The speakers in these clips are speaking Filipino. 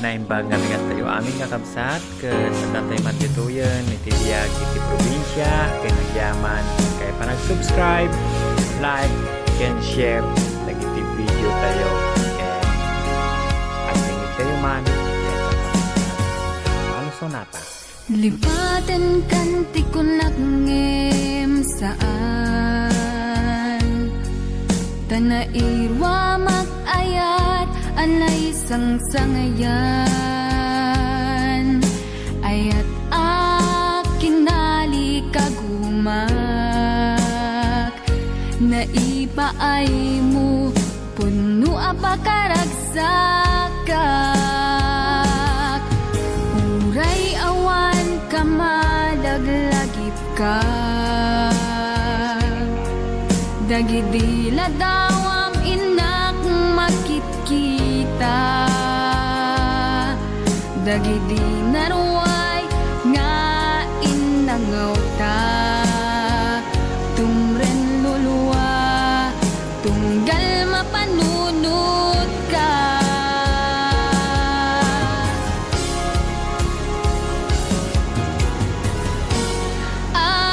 Naimbag nga nga tayo aming nga kabsat sa tatay matituyan iti biyag iti probinsya kay nagyaman kay panag-subscribe, like, and share nagiti video tayo at ningit tayo man ano sonata lipatan kanti ko nagngem saan tanairwa mag-ayat anay sang-sangayan ayat akinali kagumak naipaay mo puno apakaragsakak uray awan kamalaglagip ka dagidila dawam inak makitkita dagidi naruay nga inangaw ta tumren luluwa tunggal mapanunod ka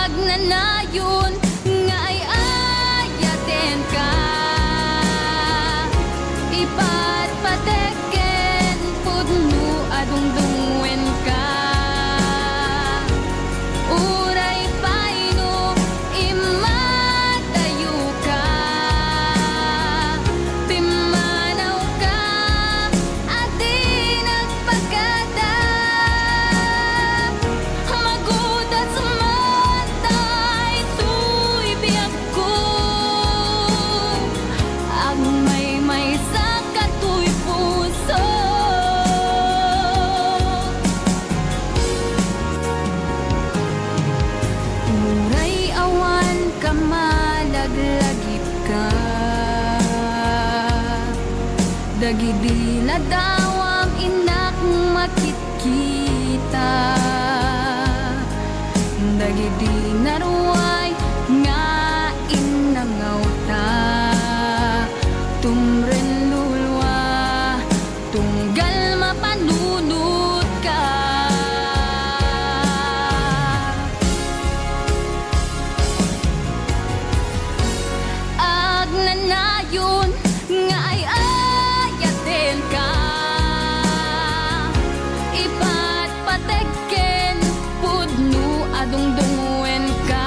agnanayon nga ay ayaten ka ipatpateken pudno adungdungwen ka uray paino imatayo ka pimanaw ka at di nagpagkada magudat sumatay tuy biyag ko ang may sa katuy puso uray awan kamalaglagip ka dagidi ladawam inak makitkita dagidi naruay nga inangaw ta tumren lulwa tunggal mapanunod ka agnanayon nga ay ayaten ka ipatpateken pudno adungdungwen ka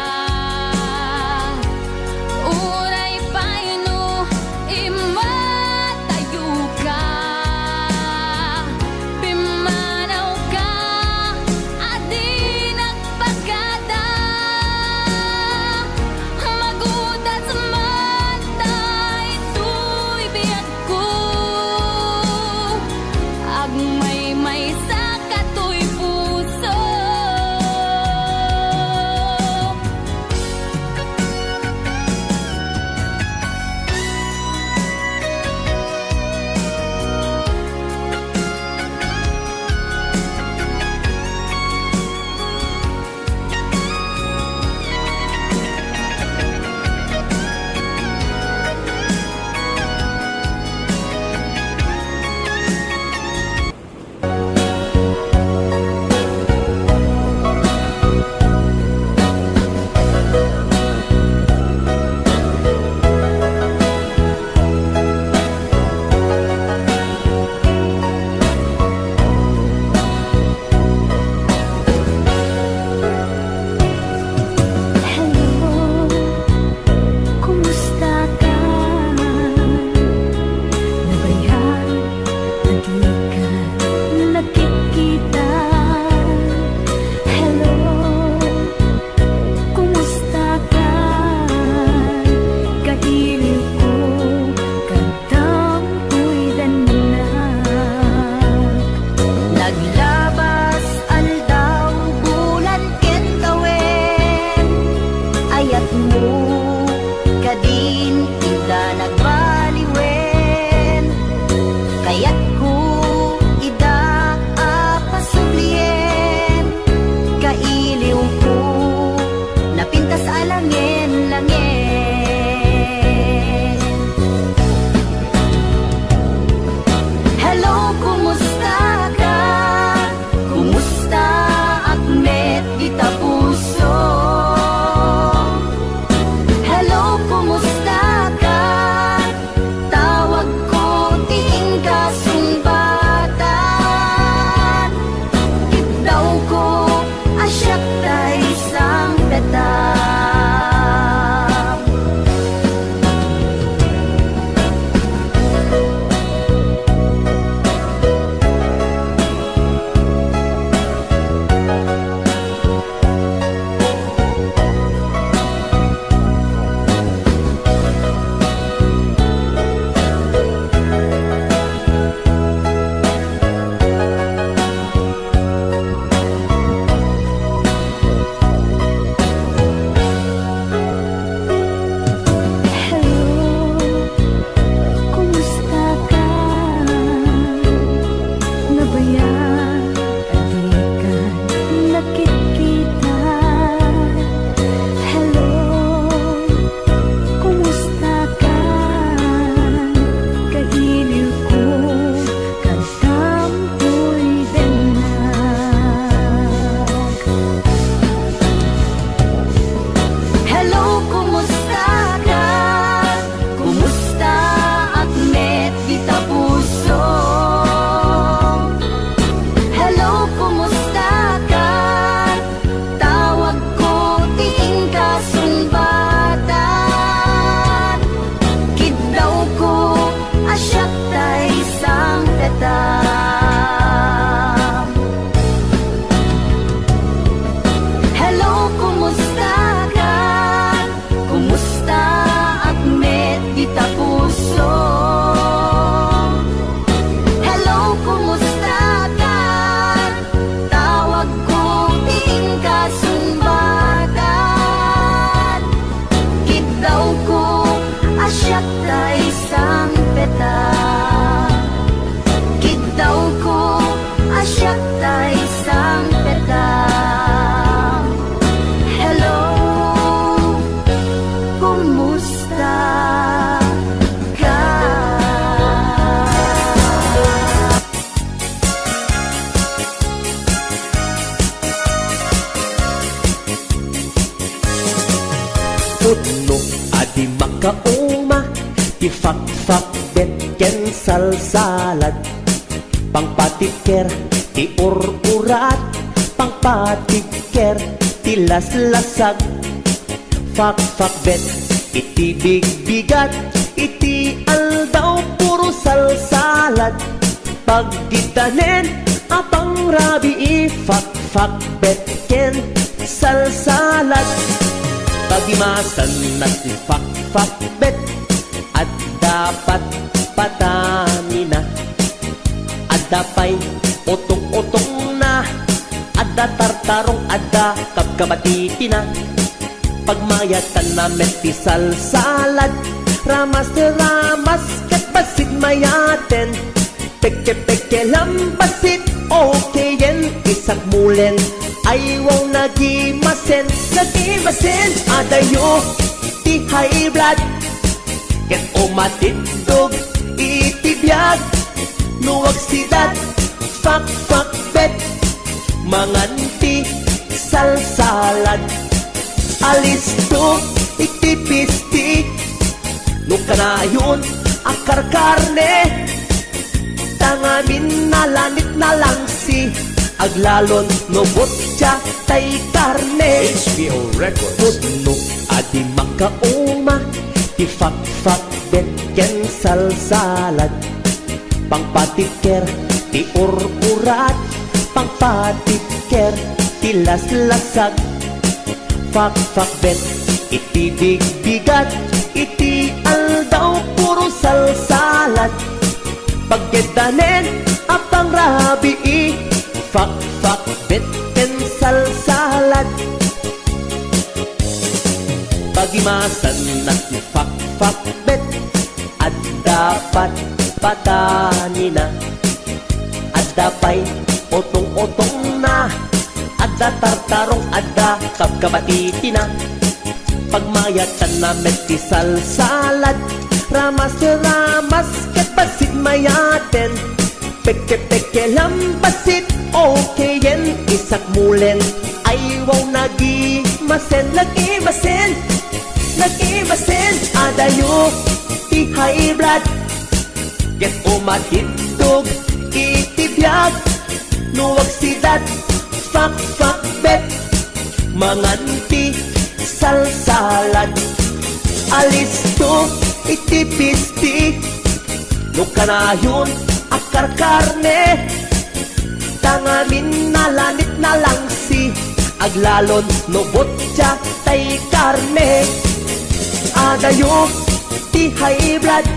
fak bet ken salsalad, pangpatiker ti urat, pangpatiker ti laslasag. Fak bet iti bigbigat, iti aldaw puro salsalad, pagkitanen apang rabi fak bet ken salsalad. Pagimasan at fak bet at dapat patanina, adda pa'y utong-utong na, adda tartarong, adda kabkabatiti na. Pagmayatan na meti salsalad, ramas kat basit mayaten, peke lambasit okay yen, isak mulen aywaw nagimasen adayo ti high blood, ket umatidog itibiyag nuwag sidat fak bet manganti salsalad. Alisto itipisti nukanayon akar karne, tangamin nalanit na lang si aglalon no botya tay karne. HBO Records. Pudno adi makauma ti fak bet ken salsalad, pangpatiker ti urat, pangpatiker ti laslasag. Fak bet iti bigbigat, iti aldaw puro salsalad, pagkedanen apang rabi fak bet ken salsalad. Pagimasan at fak bet at dapat patanina, adda pa'y otong-otong na, adda tartarong, adda kabkabatiti na. Pagmayatan na meti salsalad, ramas ket basit mayaten, peke lambasit okay yen, isak mulen aywaw nagimasen adayo ti high blood, ket umatidog itibiyag nuwag sidat fak bet manganti salsalad. Alisto itipisti nukanayon akar karne, tangamin nalanit na lang si aglalon no botya tay karne. Adayo ti high blood,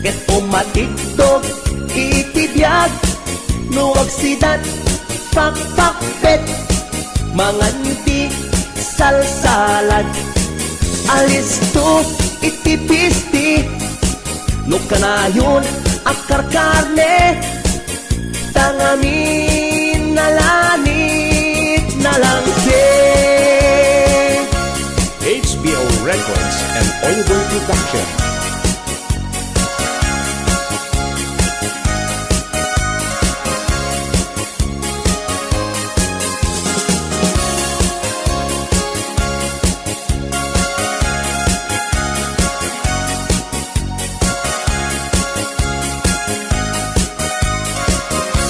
ket umatidog itibiyag nuwag sidat fak bet manganti salsalad. Alisto itipisti nukanayon akar karne, tangamin nalanit na lang si HBO Records and Oliver Production.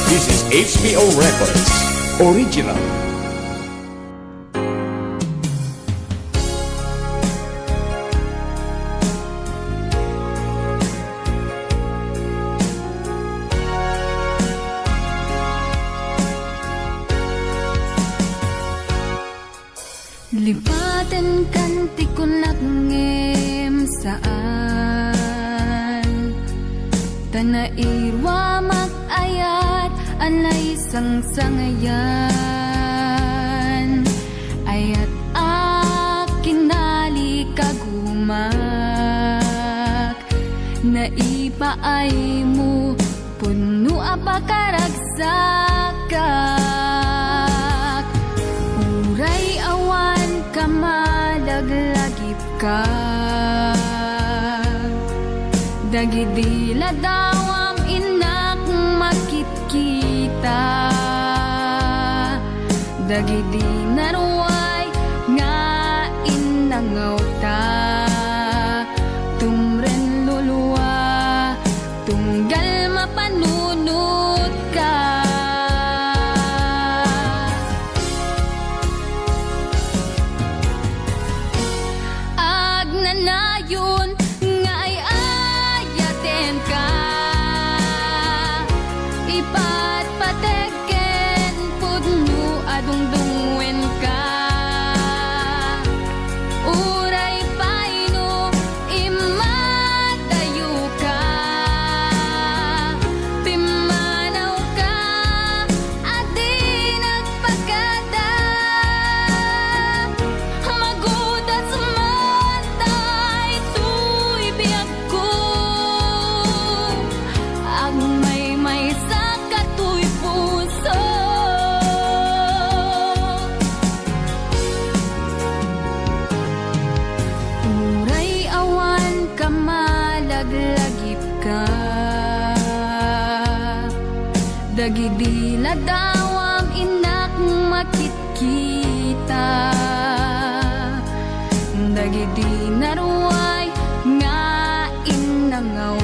This is HBO Records Original. Lipaten kanti ko nagngem saan, tanairwa magayat anay sangsangayan, ayat akinali kagumak, naipaay mo puno apakaragsakat, uray awan kamadaglagip ka, dagidila dawam inak makitkita, dagidi naruay nga inangaw ta, tumren lulu Dagidi ladawam inak makit kita, dagidi naruay nga inangaw